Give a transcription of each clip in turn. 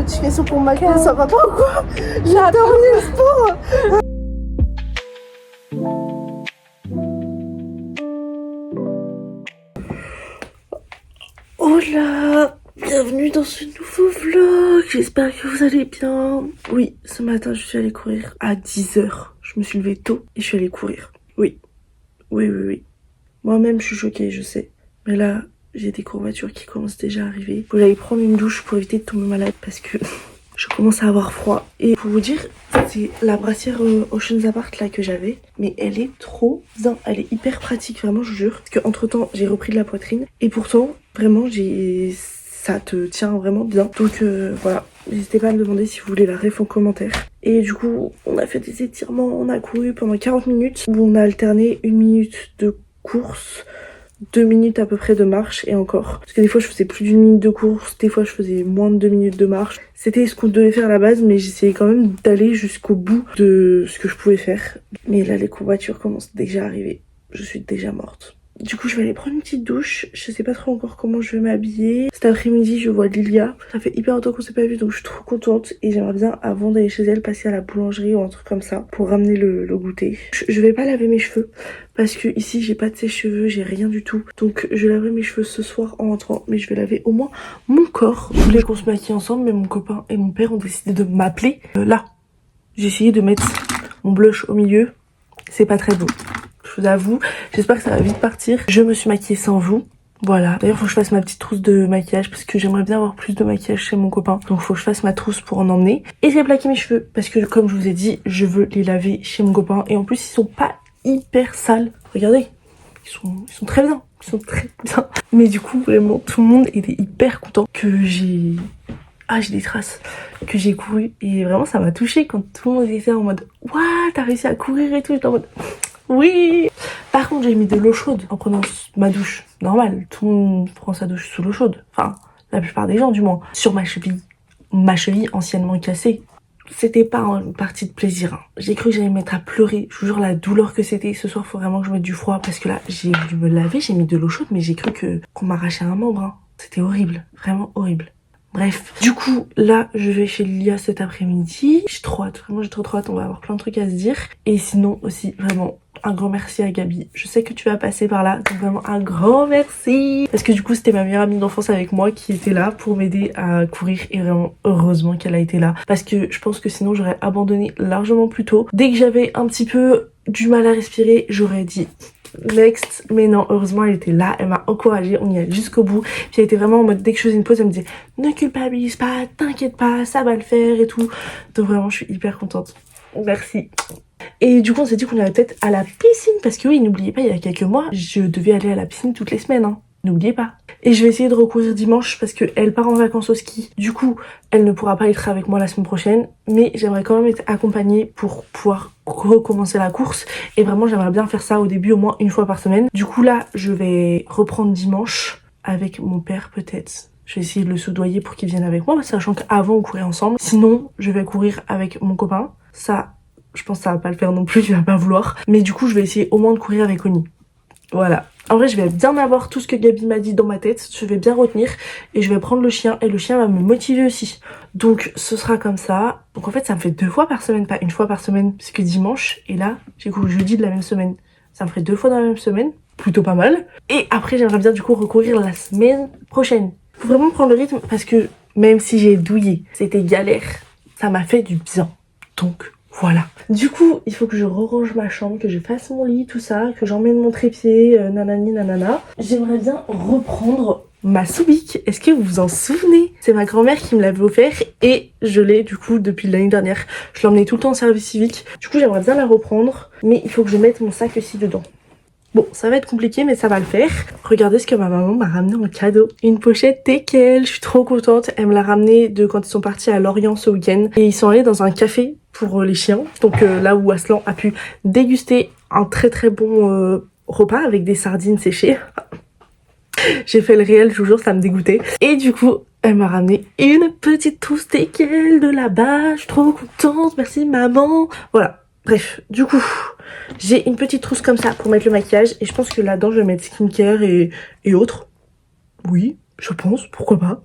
notification pour ma classe, ça va pas ou quoi? J'ai terminé le sport. Hola, bienvenue dans ce nouveau vlog, j'espère que vous allez bien. Oui, ce matin je suis allée courir à 10h, je me suis levée tôt et je suis allée courir. Oui. Moi-même je suis choquée, je sais. Mais là, j'ai des courbatures qui commencent déjà à arriver. Faut que j'aille prendre une douche pour éviter de tomber malade parce que je commence à avoir froid. Et pour vous dire, c'est la brassière Oceans Apart là que j'avais. Mais elle est trop bien, elle est hyper pratique, vraiment je vous jure. Parce qu'entre temps, j'ai repris de la poitrine. Et pourtant, vraiment, ça te tient vraiment bien. Donc voilà, n'hésitez pas à me demander si vous voulez la ref en commentaire. Et du coup, on a fait des étirements, on a couru pendant 40 minutes. Où on a alterné 1 minute de course, 2 minutes à peu près de marche et encore. Parce que des fois je faisais plus d'1 minute de course, des fois je faisais moins de 2 minutes de marche. C'était ce qu'on devait faire à la base, mais j'essayais quand même d'aller jusqu'au bout de ce que je pouvais faire. Mais là les courbatures commencent déjà à arriver. Je suis déjà morte. Du coup je vais aller prendre une petite douche. Je sais pas trop encore comment je vais m'habiller. Cet après-midi je vois Lilia. Ça fait hyper longtemps qu'on s'est pas vu, donc je suis trop contente. Et j'aimerais bien, avant d'aller chez elle, passer à la boulangerie ou un truc comme ça pour ramener le goûter. Je vais pas laver mes cheveux parce que ici j'ai pas de sèche-cheveux, j'ai rien du tout. Donc je laverai mes cheveux ce soir en rentrant, mais je vais laver au moins mon corps. Je voulais qu'on se maquille ensemble, mais mon copain et mon père ont décidé de m'appeler. Là, j'ai essayé de mettre mon blush au milieu. C'est pas très beau. Je vous avoue, j'espère que ça va vite partir. Je me suis maquillée sans vous. Voilà. D'ailleurs, faut que je fasse ma petite trousse de maquillage parce que j'aimerais bien avoir plus de maquillage chez mon copain. Donc, faut que je fasse ma trousse pour en emmener. Et je vais plaquer mes cheveux parce que, comme je vous ai dit, je veux les laver chez mon copain. Et en plus, ils sont pas hyper sales. Regardez, ils sont très bien. Ils sont très bien. Mais du coup, vraiment, tout le monde était hyper content que j'ai... Ah, j'ai des traces que j'ai couru. Et vraiment, ça m'a touchée quand tout le monde était en mode « Waouh, t'as réussi à courir et tout ». J'étais en mode « Oui !» Par contre, j'ai mis de l'eau chaude en prenant ma douche. Normal, tout le monde prend sa douche sous l'eau chaude. Enfin, la plupart des gens du moins. Sur ma cheville. Ma cheville anciennement cassée. C'était pas une partie de plaisir. Hein. J'ai cru que j'allais me mettre à pleurer. Je vous jure la douleur que c'était. Ce soir, faut vraiment que je mette du froid. Parce que là, j'ai voulu me laver, j'ai mis de l'eau chaude, mais j'ai cru qu'on m'arrachait un membre. Hein. C'était horrible. Vraiment horrible. Bref, du coup, là, je vais chez Lilia cet après-midi. J'ai trop hâte, vraiment j'ai trop hâte, on va avoir plein de trucs à se dire. Et sinon aussi, vraiment, un grand merci à Gabi. Je sais que tu vas passer par là, donc vraiment un grand merci. Parce que du coup, c'était ma meilleure amie d'enfance avec moi qui était là pour m'aider à courir. Et vraiment, heureusement qu'elle a été là. Parce que je pense que sinon, j'aurais abandonné largement plus tôt. Dès que j'avais un petit peu du mal à respirer, j'aurais dit... next, mais non, heureusement elle était là, elle m'a encouragée, on y allait jusqu'au bout. Puis elle était vraiment en mode, dès que je faisais une pause, elle me disait ne culpabilise pas, t'inquiète pas, ça va le faire et tout. Donc vraiment je suis hyper contente, merci. Et du coup on s'est dit qu'on allait peut-être à la piscine, parce que oui, n'oubliez pas, il y a quelques mois je devais aller à la piscine toutes les semaines, hein. N'oubliez pas. Et je vais essayer de recourir dimanche parce qu'elle part en vacances au ski. Du coup, elle ne pourra pas être avec moi la semaine prochaine. Mais j'aimerais quand même être accompagnée pour pouvoir recommencer la course. Et vraiment, j'aimerais bien faire ça au début au moins 1 fois par semaine. Du coup, là, je vais reprendre dimanche avec mon père peut-être. Je vais essayer de le soudoyer pour qu'il vienne avec moi, sachant qu'avant on courait ensemble. Sinon, je vais courir avec mon copain. Ça, je pense que ça va pas le faire non plus, il va pas vouloir. Mais du coup, je vais essayer au moins de courir avec Oni. Voilà. En vrai, je vais bien avoir tout ce que Gabi m'a dit dans ma tête. Je vais bien retenir. Et je vais prendre le chien. Et le chien va me motiver aussi. Donc, ce sera comme ça. Donc, en fait, ça me fait 2 fois par semaine, pas 1 fois par semaine. Parce que dimanche, et là, j'ai couru jeudi de la même semaine. Ça me ferait 2 fois dans la même semaine. Plutôt pas mal. Et après, j'aimerais bien, du coup, recourir la semaine prochaine. Faut vraiment prendre le rythme. Parce que, même si j'ai douillé, c'était galère. Ça m'a fait du bien. Donc... voilà. Du coup, il faut que je range ma chambre, que je fasse mon lit, tout ça, que j'emmène mon trépied, nanani nanana. J'aimerais bien reprendre ma Soubik. Est-ce que vous vous en souvenez? C'est ma grand-mère qui me l'avait offert et je l'ai du coup depuis l'année dernière. Je l'emmenais tout le temps au service civique. Du coup, j'aimerais bien la reprendre, mais il faut que je mette mon sac aussi dedans. Bon, ça va être compliqué, mais ça va le faire. Regardez ce que ma maman m'a ramené en cadeau. Une pochette Teckel, je suis trop contente. Elle me l'a ramené de quand ils sont partis à Lorient ce week-end. Et ils sont allés dans un café pour les chiens. Donc là où Aslan a pu déguster un très très bon repas avec des sardines séchées. J'ai fait le réel, je vous jure, ça me dégoûtait. Et du coup, elle m'a ramené une petite trousse Teckel de là-bas. Je suis trop contente, merci maman. Voilà. Bref, du coup, j'ai une petite trousse comme ça pour mettre le maquillage. Et je pense que là-dedans, je vais mettre skincare et autres. Oui, je pense, pourquoi pas.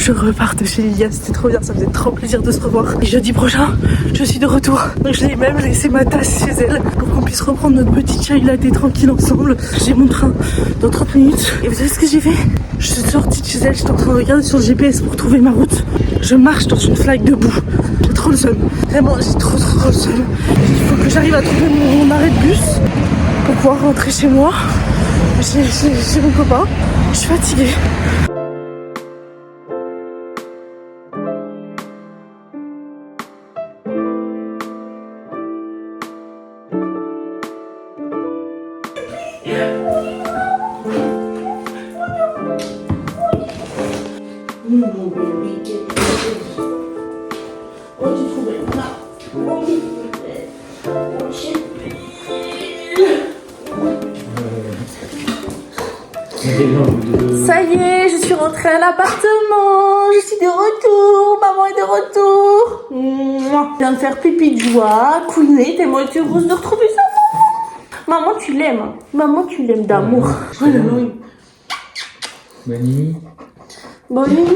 je repars de chez Lilia, c'était trop bien, ça faisait trop plaisir de se revoir. Et jeudi prochain, je suis de retour. Donc je l'ai même laissé ma tasse chez elle pour qu'on puisse reprendre notre petit chai latte tranquille ensemble. J'ai mon train dans 30 minutes. Et vous savez ce que j'ai fait? Je suis sortie de chez elle, j'étais en train de regarder sur le GPS pour trouver ma route. Je marche dans une flaque de boue. J'ai trop le seum. Vraiment, j'ai trop le seum. Il faut que j'arrive à trouver mon arrêt de bus pour pouvoir rentrer chez moi. Chez mon copain. Je suis fatiguée. Ça y est, je suis rentrée à l'appartement. Je suis de retour. Maman est de retour. Je viens de faire pipi de joie, couiner, tellement été heureuse de retrouver ça. Maman, tu l'aimes. Maman, tu l'aimes d'amour. Oh là là. Bonne nuit. Bonne nuit.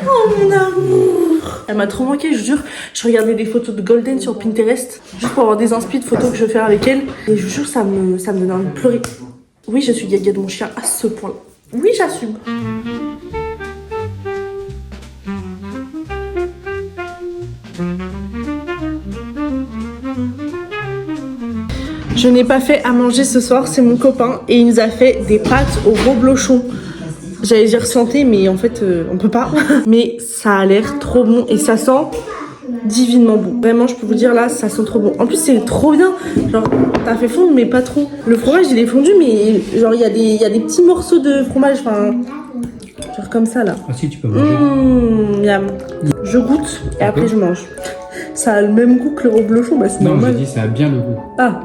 Oh mon amour. Elle m'a trop manqué, je jure. Je regardais des photos de Golden sur Pinterest juste pour avoir des inspi de photos que je veux faire avec elle. Et je vous jure, ça me donne envie de pleurer. Oui, je suis gaga de mon chien à ce point. Oui, j'assume. Je n'ai pas fait à manger ce soir, c'est mon copain. Et il nous a fait des pâtes au reblochon. J'allais dire santé, mais en fait, on peut pas. Mais ça a l'air trop bon et ça sent divinement bon. Vraiment, je peux vous dire là, ça sent trop bon. En plus, c'est trop bien. Genre, t'as fait fondre, mais pas trop. Le fromage, il est fondu, mais genre, il y a des petits morceaux de fromage, enfin, genre comme ça là. Ah si, tu peux manger. Miam. Je goûte et après je mange. Ça a le même goût que le reblochon, bah c'est Non, normal. j'ai dit ça a bien le goût. Ah.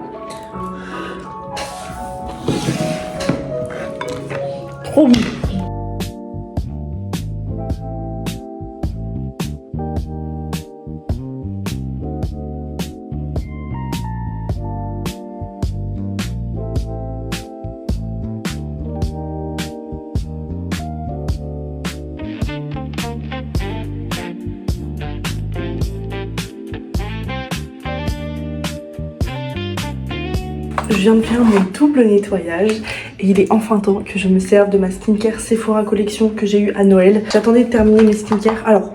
Trop bon. Je viens de faire mon double nettoyage et il est enfin temps que je me serve de ma skincare Sephora collection que j'ai eu à Noël. J'attendais de terminer mes skincare. Alors,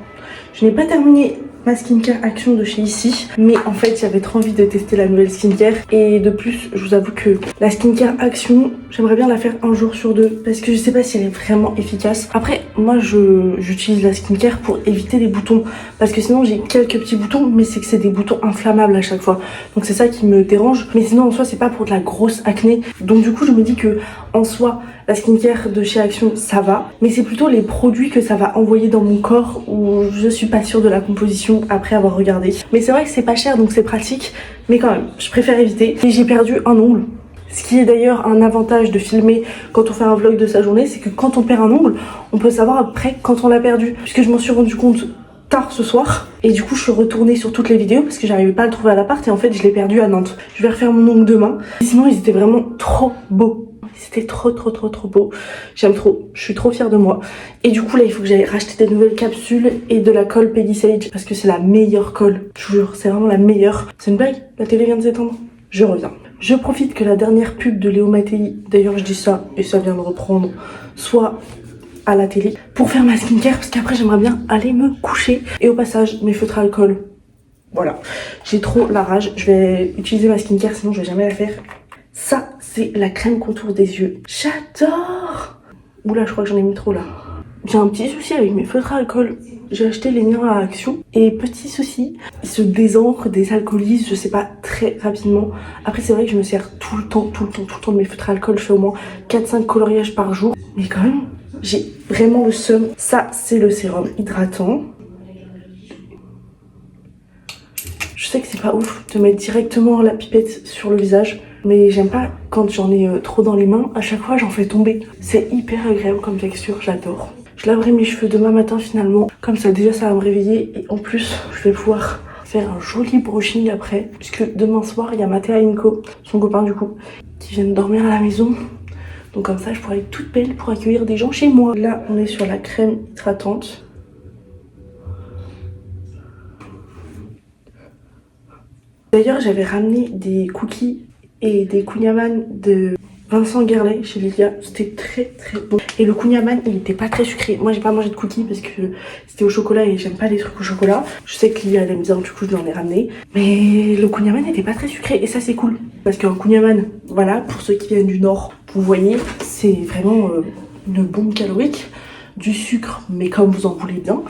je n'ai pas terminé ma skincare action de chez ici, mais en fait j'avais trop envie de tester la nouvelle skincare. Et de plus, je vous avoue que la skincare action, j'aimerais bien la faire un jour sur deux parce que je sais pas si elle est vraiment efficace. Après, moi j'utilise la skincare pour éviter les boutons parce que sinon j'ai quelques petits boutons, mais c'est que c'est des boutons inflammables à chaque fois, donc c'est ça qui me dérange. Mais sinon en soi c'est pas pour de la grosse acné, donc du coup je me dis que en soi la skincare de chez Action ça va, mais c'est plutôt les produits que ça va envoyer dans mon corps où je suis pas sûre de la composition après avoir regardé. Mais c'est vrai que c'est pas cher donc c'est pratique, mais quand même je préfère éviter. Et j'ai perdu un ongle. Ce qui est d'ailleurs un avantage de filmer quand on fait un vlog de sa journée, c'est que quand on perd un ongle, on peut savoir après quand on l'a perdu. Puisque je m'en suis rendu compte tard ce soir. Et du coup je suis retournée sur toutes les vidéos parce que j'arrivais pas à le trouver à l'appart et en fait je l'ai perdu à Nantes. Je vais refaire mon ongle demain. Et sinon ils étaient vraiment trop beaux. C'était trop beau. J'aime trop. Je suis trop fière de moi. Et du coup là il faut que j'aille racheter des nouvelles capsules et de la colle Peggy Sage parce que c'est la meilleure colle. Je vous jure, c'est vraiment la meilleure. C'est une blague? La télé vient de s'étendre? Je reviens. Je profite que la dernière pub de Léo Mattei, d'ailleurs je dis ça et ça vient de reprendre, soit à la télé pour faire ma skincare parce qu'après j'aimerais bien aller me coucher. Et au passage mes feutres à alcool, voilà, j'ai trop la rage. Je vais utiliser ma skincare sinon je vais jamais la faire. Ça c'est la crème contour des yeux, j'adore. Oula, je crois que j'en ai mis trop là. J'ai un petit souci avec mes feutres à alcool. J'ai acheté les miens à Action et petit souci, ils se désancrent, désalcoolisent, je sais pas, très rapidement. Après c'est vrai que je me sers tout le temps de mes feutres à alcool. Je fais au moins 4-5 coloriages par jour, mais quand même j'ai vraiment le seum. Ça c'est le sérum hydratant. Je sais que c'est pas ouf de mettre directement la pipette sur le visage, mais j'aime pas quand j'en ai trop dans les mains. À chaque fois j'en fais tomber. C'est hyper agréable comme texture, j'adore. Je laverai mes cheveux demain matin finalement. Comme ça déjà ça va me réveiller et en plus je vais pouvoir faire un joli brushing après. Puisque demain soir il y a Mathéa Inco, son copain du coup, qui viennent dormir à la maison. Donc comme ça, je pourrais être toute belle pour accueillir des gens chez moi. Là, on est sur la crème hydratante. D'ailleurs, j'avais ramené des cookies et des kouign-amann de Vincent Guerlet chez Lilia. C'était très très bon. Et le kouign-amann, il était pas très sucré. Moi, j'ai pas mangé de cookies parce que c'était au chocolat et j'aime pas les trucs au chocolat. Je sais que Lilia, elle aime bien, du coup, je l'en ai ramené. Mais le kouign-amann n'était pas très sucré et ça, c'est cool. Parce qu'un kouign-amann, voilà, pour ceux qui viennent du Nord, vous voyez, c'est vraiment une bombe calorique. Du sucre, mais comme vous en voulez bien.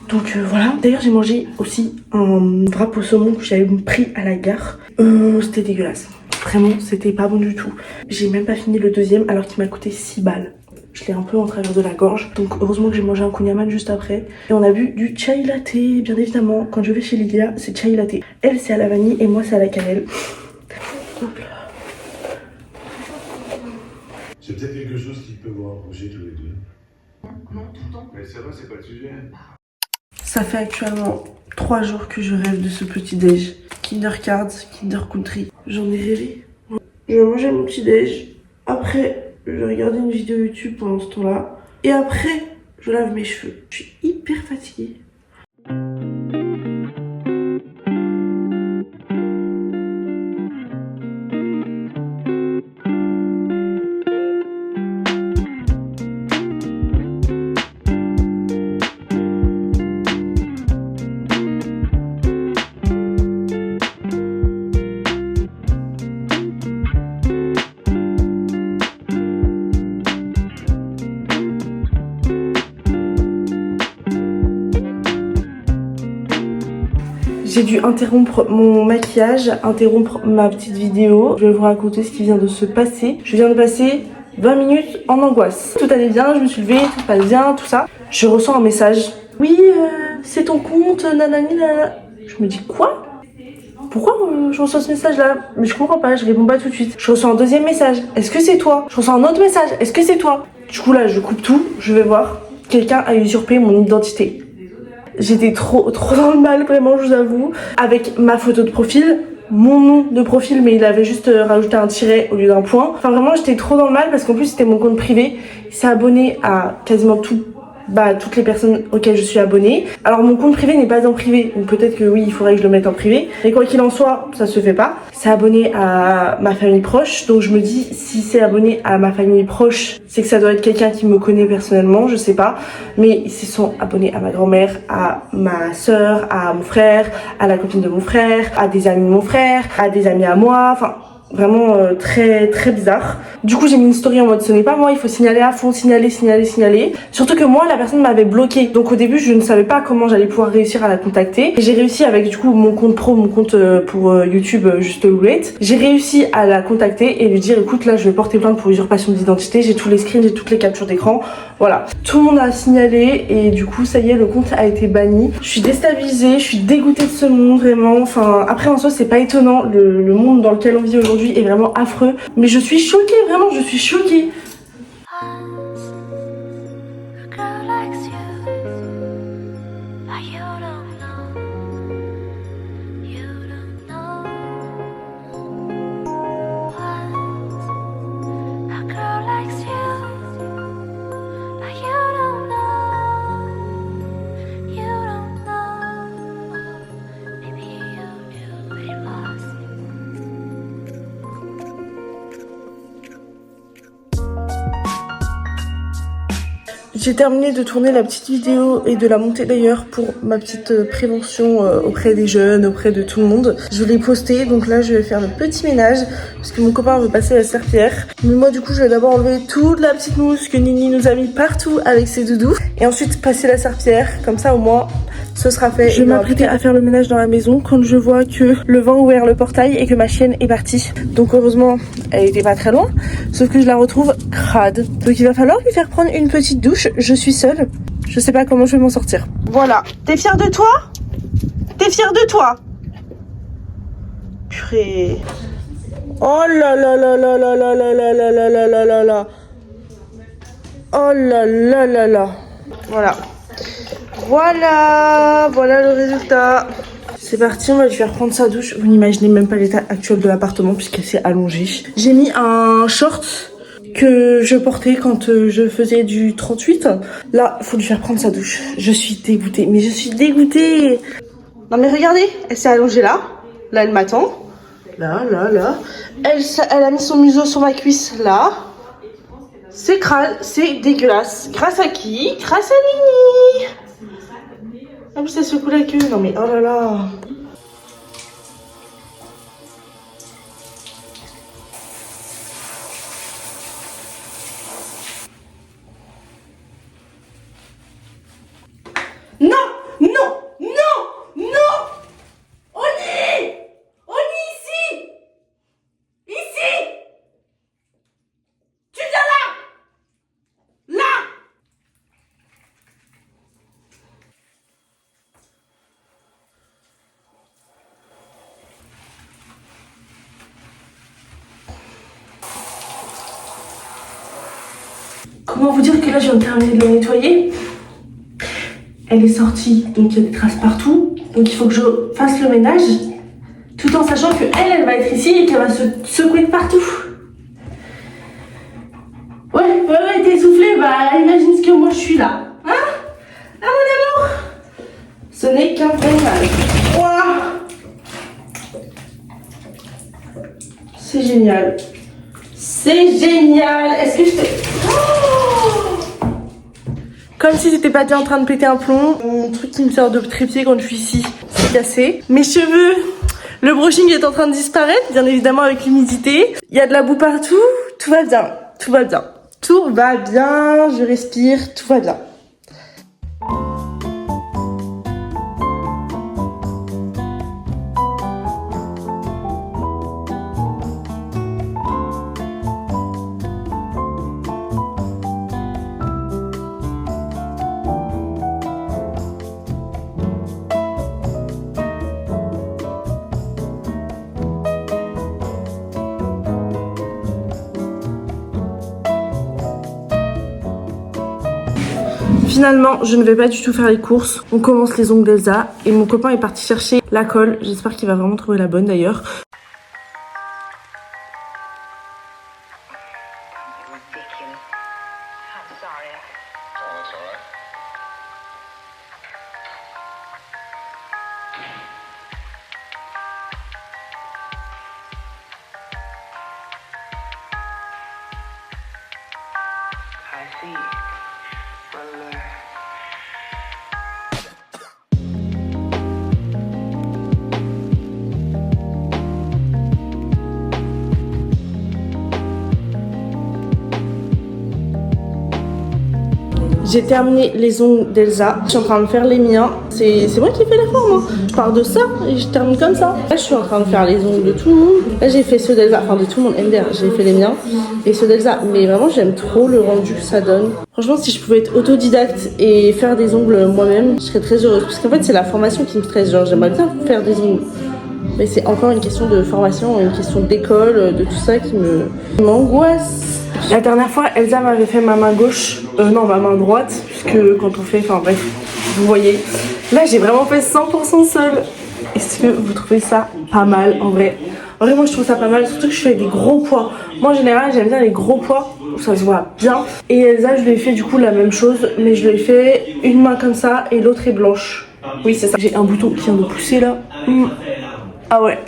Donc voilà. D'ailleurs, j'ai mangé aussi un wrap au saumon que j'avais pris à la gare. C'était dégueulasse. Vraiment, c'était pas bon du tout. J'ai même pas fini le deuxième alors qu'il m'a coûté 6 balles. Je l'ai un peu en travers de la gorge. Donc heureusement que j'ai mangé un kouign-amann juste après. Et on a bu du chai latte, bien évidemment. Quand je vais chez Lilia, c'est chai latte. Elle, c'est à la vanille et moi, c'est à la cannelle. Hop là. C'est peut-être quelque chose qui peut vous rapprocher tous les deux. Non, tout le temps. Mais ça va, c'est pas le sujet. Ça fait actuellement 3 jours que je rêve de ce petit déj. Kinder Cards, Kinder Country. J'en ai rêvé. Je vais manger mon petit déj. Après, je vais regarder une vidéo YouTube pendant ce temps-là. Et après, je lave mes cheveux. Je suis hyper fatiguée. J'ai dû interrompre mon maquillage, interrompre ma petite vidéo. Je vais vous raconter ce qui vient de se passer. Je viens de passer 20 minutes en angoisse. Tout allait bien, je me suis levée, tout passe bien, tout ça. Je ressens un message. Oui, c'est ton compte, nanani, nanana. Je me dis quoi? Pourquoi je reçois ce message-là? Mais je comprends pas, je réponds pas tout de suite. Je reçois un deuxième message. Est-ce que c'est toi? Je reçois un autre message. Est-ce que c'est toi? Du coup là, je coupe tout, je vais voir. Quelqu'un a usurpé mon identité. J'étais trop dans le mal, vraiment, je vous avoue. Avec ma photo de profil, mon nom de profil, mais il avait juste rajouté un tiret au lieu d'un point. Enfin, vraiment, j'étais trop dans le mal parce qu'en plus, c'était mon compte privé. Il s'est abonné à quasiment toutes les personnes auxquelles je suis abonnée. Alors mon compte privé n'est pas en privé, donc peut-être que oui, il faudrait que je le mette en privé. Mais quoi qu'il en soit, ça se fait pas. C'est abonné à ma famille proche, donc je me dis si c'est abonné à ma famille proche, c'est que ça doit être quelqu'un qui me connaît personnellement, je sais pas. Mais ils se sont abonnés à ma grand-mère, à ma soeur, à mon frère, à la copine de mon frère, à des amis de mon frère, à des amis à moi, enfin... Vraiment très très bizarre. Du coup j'ai mis une story en mode ce n'est pas moi, il faut signaler à fond, signaler. Surtout que moi la personne m'avait bloqué. Donc au début je ne savais pas comment j'allais pouvoir réussir à la contacter. Et j'ai réussi avec du coup mon compte pro, mon compte pour YouTube juste roulette. J'ai réussi à la contacter et lui dire écoute là je vais porter plainte pour usurpation d'identité. J'ai tous les screens, j'ai toutes les captures d'écran. Voilà. Tout le monde a signalé et du coup ça y est le compte a été banni. Je suis déstabilisée, je suis dégoûtée de ce monde vraiment. Enfin après en soi c'est pas étonnant. Le monde dans lequel on vit aujourd'hui est vraiment affreux, mais je suis choquée, vraiment, je suis choquée. J'ai terminé de tourner la petite vidéo et de la monter d'ailleurs pour ma petite prévention auprès des jeunes, auprès de tout le monde. Je l'ai posté, donc là je vais faire le petit ménage parce que mon copain veut passer la serpillière. Mais moi du coup je vais d'abord enlever toute la petite mousse que Nini nous a mis partout avec ses doudous et ensuite passer la serpillière, comme ça au moins ce sera fait. Je vais m'apprêter à faire le ménage dans la maison quand je vois que le vent a ouvert le portail et que ma chienne est partie. Donc heureusement elle était pas très loin, sauf que je la retrouve crade. Donc il va falloir lui faire prendre une petite douche. Je suis seule, je sais pas comment je vais m'en sortir. Voilà, t'es fière de toi? T'es fière de toi? Purée. Oh là là là là là là là là là là là là là là. Oh là là là là. Voilà. Voilà le résultat. C'est parti, on va lui faire prendre sa douche. Vous n'imaginez même pas l'état actuel de l'appartement puisqu'elle s'est allongée. J'ai mis un short que je portais quand je faisais du 38. Là, il faut lui faire prendre sa douche. Je suis dégoûtée, mais je suis dégoûtée. Non mais regardez, elle s'est allongée là. Là, elle m'attend. Là. Elle a mis son museau sur ma cuisse là. C'est crade, c'est dégueulasse. Grâce à qui? Grâce à Nini. Ah mais ça secoue la queue. Non mais oh là là. Non, non, non, non. Oni, ici. Ici. Tu viens là. Là. Comment vous dire que là je viens de terminer de le nettoyer? Elle est sortie, donc il y a des traces partout. Donc il faut que je fasse le ménage, tout en sachant que elle va être ici et qu'elle va se secouer de partout. Ouais, t'es essoufflée, bah imagine ce que moi je suis là. Hein? Ah mon amour? Ce n'est qu'un ménage. Ouah. C'est génial. C'est génial. Est-ce que je te... Oh, comme si c'était pas déjà en train de péter un plomb. Mon truc qui me sert de trépied quand je suis ici, c'est cassé. Mes cheveux, le brushing est en train de disparaître, bien évidemment avec l'humidité. Il y a de la boue partout, tout va bien, tout va bien. Tout va bien, je respire, tout va bien. Finalement, je ne vais pas du tout faire les courses. On commence les ongles d'Elsa et mon copain est parti chercher la colle. J'espère qu'il va vraiment trouver la bonne d'ailleurs. J'ai terminé les ongles d'Elsa. Je suis en train de faire les miens. C'est moi qui fais la forme. Hein. Je pars de ça et je termine comme ça. Là, je suis en train de faire les ongles de tout le monde. Là, j'ai fait ceux d'Elsa. Enfin, de tout le monde. MDR, j'ai fait les miens. Et ceux d'Elsa. Mais vraiment, j'aime trop le rendu que ça donne. Franchement, si je pouvais être autodidacte et faire des ongles moi-même, je serais très heureuse. Parce qu'en fait, c'est la formation qui me stresse. Genre, j'aimerais bien faire des ongles. Mais c'est encore une question de formation, une question d'école, de tout ça qui m'angoisse. La dernière fois, Elsa m'avait fait ma main gauche, non ma main droite, puisque quand on fait, enfin bref, vous voyez. Là, j'ai vraiment fait 100% seule. Est-ce que vous trouvez ça pas mal en vrai? En vrai, moi je trouve ça pas mal, surtout que je fais des gros poids. Moi en général, j'aime bien les gros poids, ça se voit bien. Et Elsa, je lui ai fait du coup la même chose, mais je lui ai fait une main comme ça et l'autre est blanche. Oui, c'est ça. J'ai un bouton qui vient de pousser là. Ah ouais,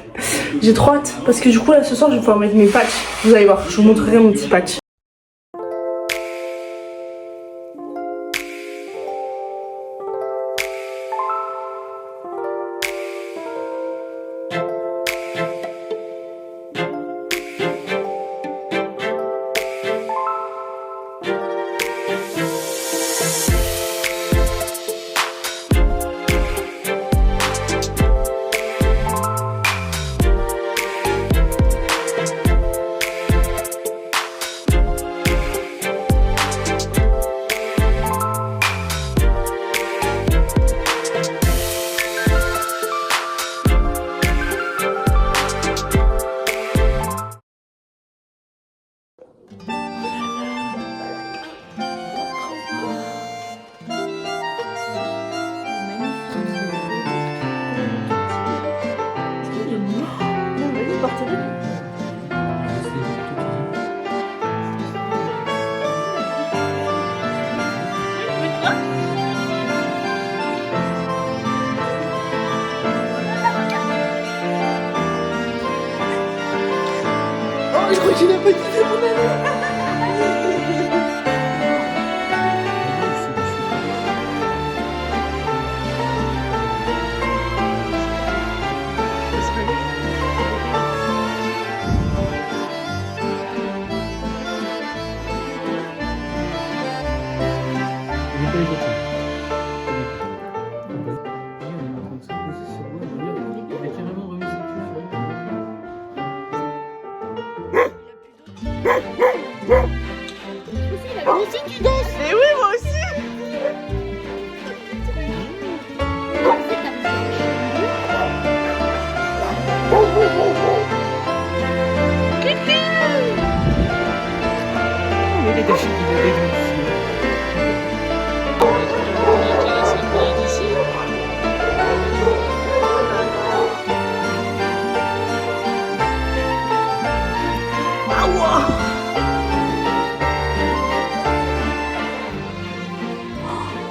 j'ai trop hâte parce que du coup là ce soir je vais pouvoir mettre mes patchs. Vous allez voir, je vous montrerai mon petit patch. Je crois qu'il a pas quitté mon ami. Il est pas les autres. On est en train de s'imposer sur moi. Il a carrément remis ses culs sur Moi aussi tu danses. Mais oui, moi aussi. Mais les gâchis qui me dégoûtent.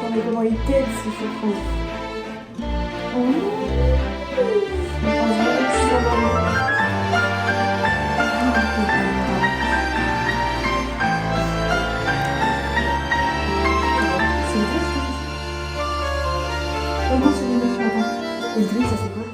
Non mais comment il t'aide ce chouchou. C'est vrai ça. Oh non, c'est des mecs, attends. Et le drink, ça c'est quoi?